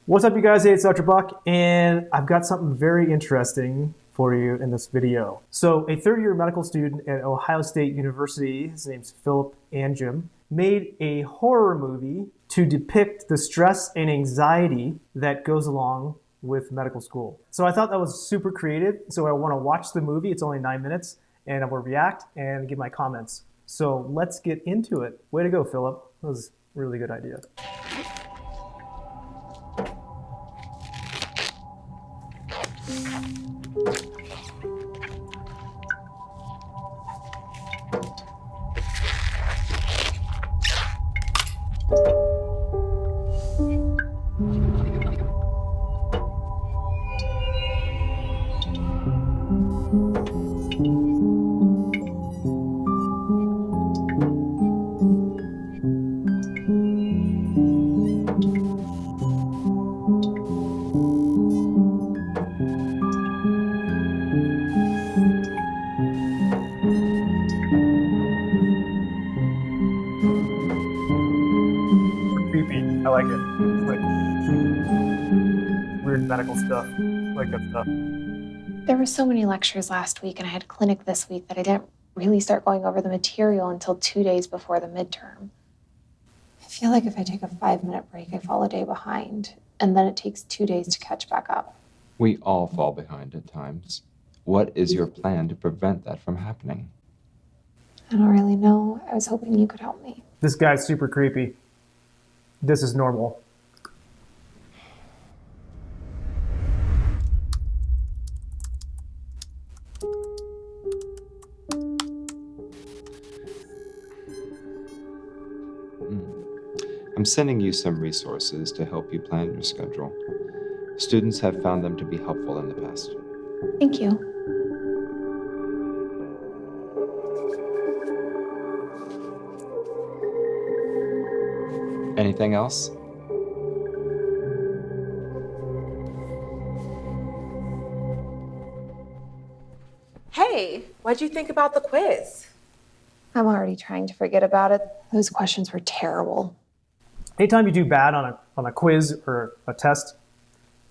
What's up, you guys? Hey, it's Dr. Buck, and I've got something very interesting for you in this video. So a third-year medical student at Ohio State University, his name's Phillip Anjum, made a horror movie to depict the stress and anxiety that goes along with medical school. So I thought that was super creative, so I want to watch the movie. It's only 9 minutes, and I will react and give my comments. So let's get into it. Way to go, Phillip. That was a really good idea. Creepy. I like it. It's like weird medical stuff. I like that stuff. There were so many lectures last week, and I had a clinic this week that I didn't really start going over the material until 2 days before the midterm. I feel like if I take a 5-minute break, I fall a day behind, and then it takes 2 days to catch back up. We all fall behind at times. What is your plan to prevent that from happening? I don't really know. I was hoping you could help me. This guy's super creepy. This is normal. I'm sending you some resources to help you plan your schedule. Students have found them to be helpful in the past. Thank you. Anything else? Hey, what'd you think about the quiz? I'm already trying to forget about it. Those questions were terrible. Anytime you do bad on a quiz or a test,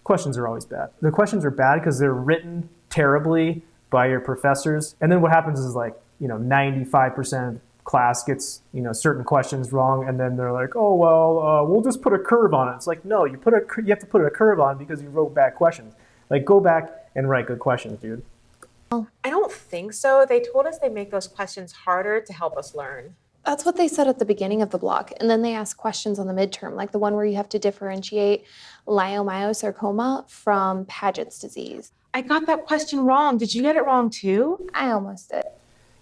questions are always bad. The questions are bad because they're written terribly by your professors. And then what happens is 95% of class gets, certain questions wrong. And then they're like, oh, well, we'll just put a curve on it. It's like, no, you have to put a curve on because you wrote bad questions. Like, go back and write good questions, dude. I don't think so. They told us they make those questions harder to help us learn. That's what they said at the beginning of the block. And then they asked questions on the midterm, like the one where you have to differentiate leiomyosarcoma from Paget's disease. I got that question wrong. Did you get it wrong too? I almost did.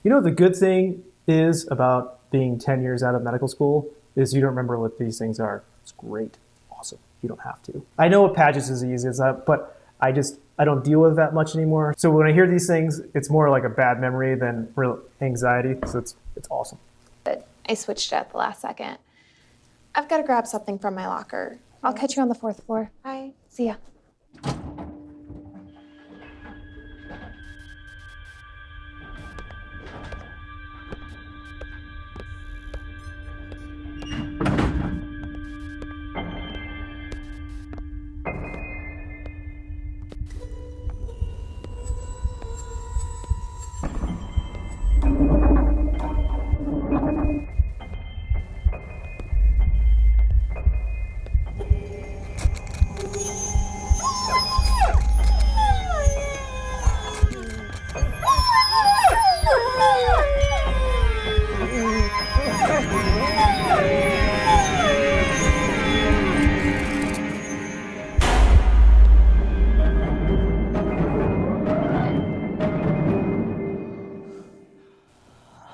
The good thing is about being 10 years out of medical school is you don't remember what these things are. It's great. Awesome. You don't have to. I know what Paget's disease is, but I don't deal with that much anymore. So when I hear these things, it's more like a bad memory than real anxiety. So it's awesome. But I switched it at the last second. I've got to grab something from my locker. I'll catch you on the 4th floor. Bye. See ya.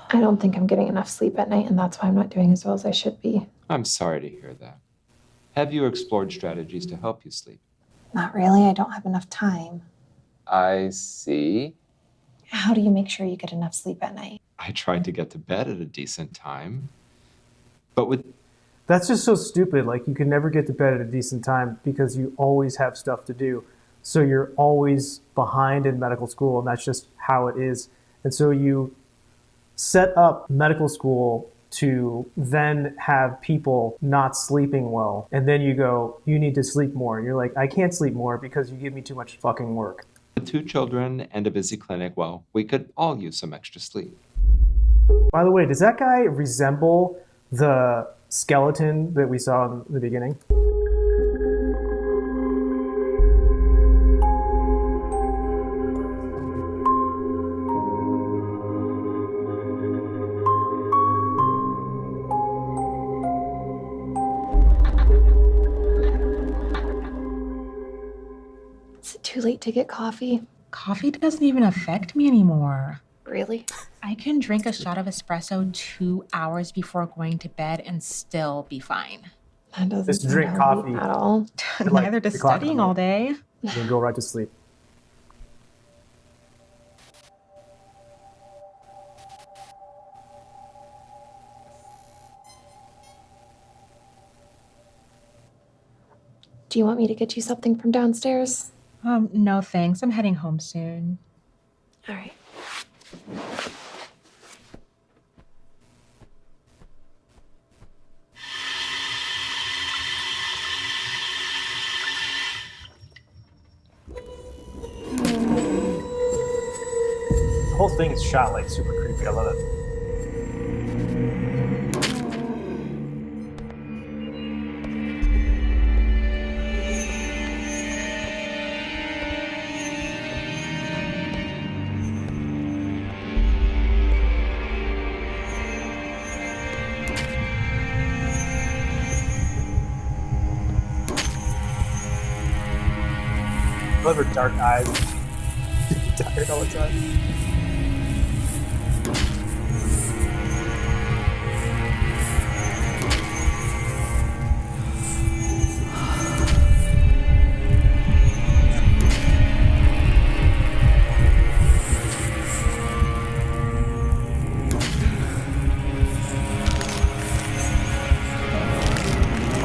I don't think I'm getting enough sleep at night, and that's why I'm not doing as well as I should be. I'm sorry to hear that. Have you explored strategies to help you sleep? Not really. I don't have enough time. I see. How do you make sure you get enough sleep at night? I tried to get to bed at a decent time, but with... That's just so stupid. Like, you can never get to bed at a decent time because you always have stuff to do. So you're always behind in medical school, and that's just how it is. And so you set up medical school to then have people not sleeping well. And then you go, you need to sleep more. You're like, I can't sleep more because you give me too much fucking work. With 2 children and a busy clinic, well, we could all use some extra sleep. By the way, does that guy resemble the skeleton that we saw in the beginning? Is it too late to get coffee? Coffee doesn't even affect me anymore. Really? I can drink a shot of espresso 2 hours before going to bed and still be fine. That doesn't Just drink sound healthy coffee. at all. Like Neither does 3 o'clock in the studying all day. You can go right to sleep. Do you want me to get you something from downstairs? No thanks. I'm heading home soon. All right. The whole thing is shot like super creepy. I love it. I love her dark eyes. Tired all the time.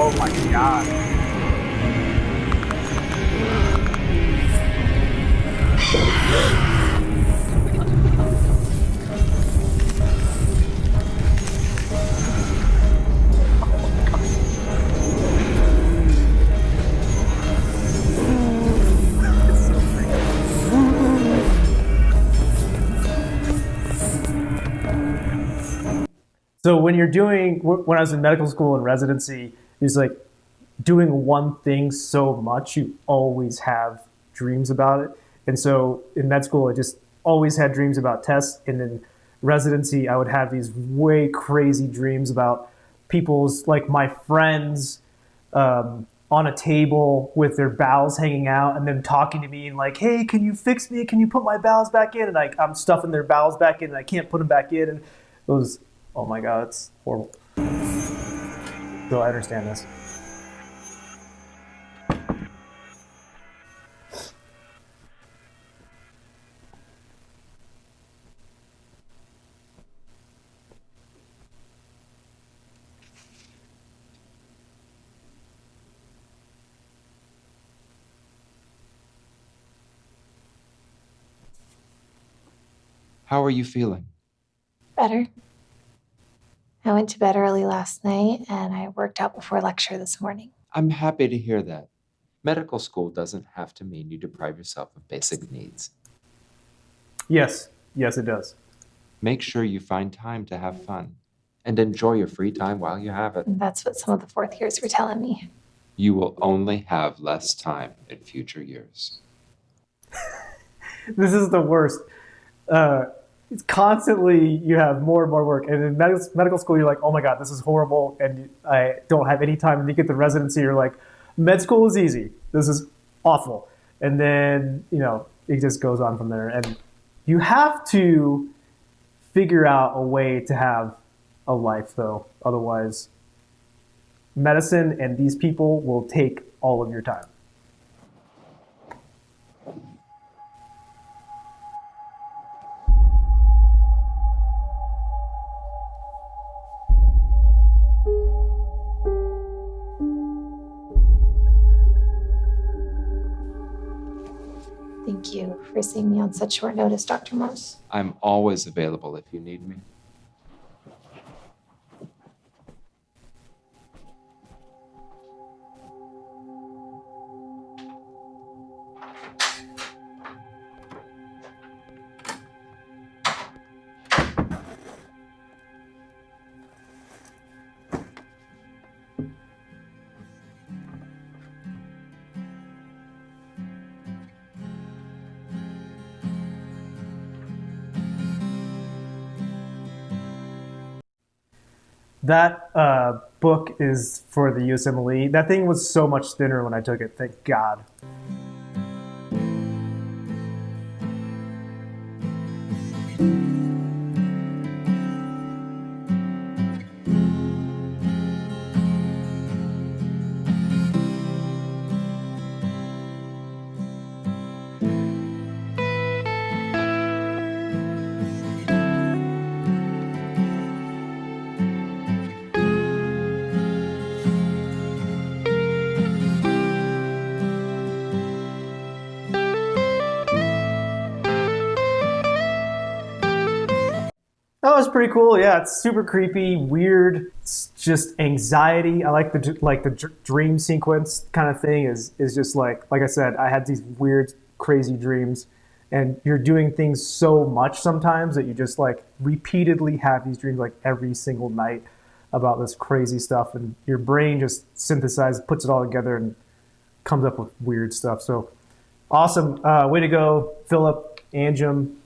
Oh my god. So when I was in medical school and residency, it's like doing one thing so much, you always have dreams about it. And so in med school, I just always had dreams about tests. And in residency, I would have these way crazy dreams about people's, like my friends, on a table with their bowels hanging out and them talking to me and like, hey, can you fix me? Can you put my bowels back in? And I'm stuffing their bowels back in and I can't put them back in. And it was, oh my God, it's horrible. So I understand this. How are you feeling? Better. I went to bed early last night and I worked out before lecture this morning. I'm happy to hear that. Medical school doesn't have to mean you deprive yourself of basic needs. Yes, it does. Make sure you find time to have fun and enjoy your free time while you have it. And that's what some of the fourth years were telling me. You will only have less time in future years. This is the worst. It's constantly, you have more and more work. And in medical school, you're like, oh my God, this is horrible. And I don't have any time. And you get the residency, you're like, med school is easy. This is awful. And then, it just goes on from there. And you have to figure out a way to have a life, though. Otherwise, medicine and these people will take all of your time. Thank you for seeing me on such short notice, Dr. Morse. I'm always available if you need me. That book is for the USMLE. That thing was so much thinner when I took it, thank God. That was pretty cool. Yeah, it's super creepy, weird. It's just anxiety. I like the dream sequence kind of thing. Is just like I said, I had these weird, crazy dreams, and you're doing things so much sometimes that you just like repeatedly have these dreams like every single night about this crazy stuff, and your brain just synthesizes, puts it all together, and comes up with weird stuff. So awesome. Way to go, Phillip Anjum.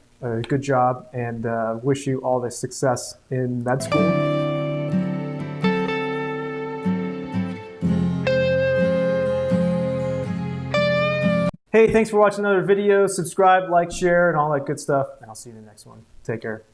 Good job, and wish you all the success in med school. Hey, thanks for watching another video. Subscribe, like, share, and all that good stuff. And I'll see you in the next one. Take care.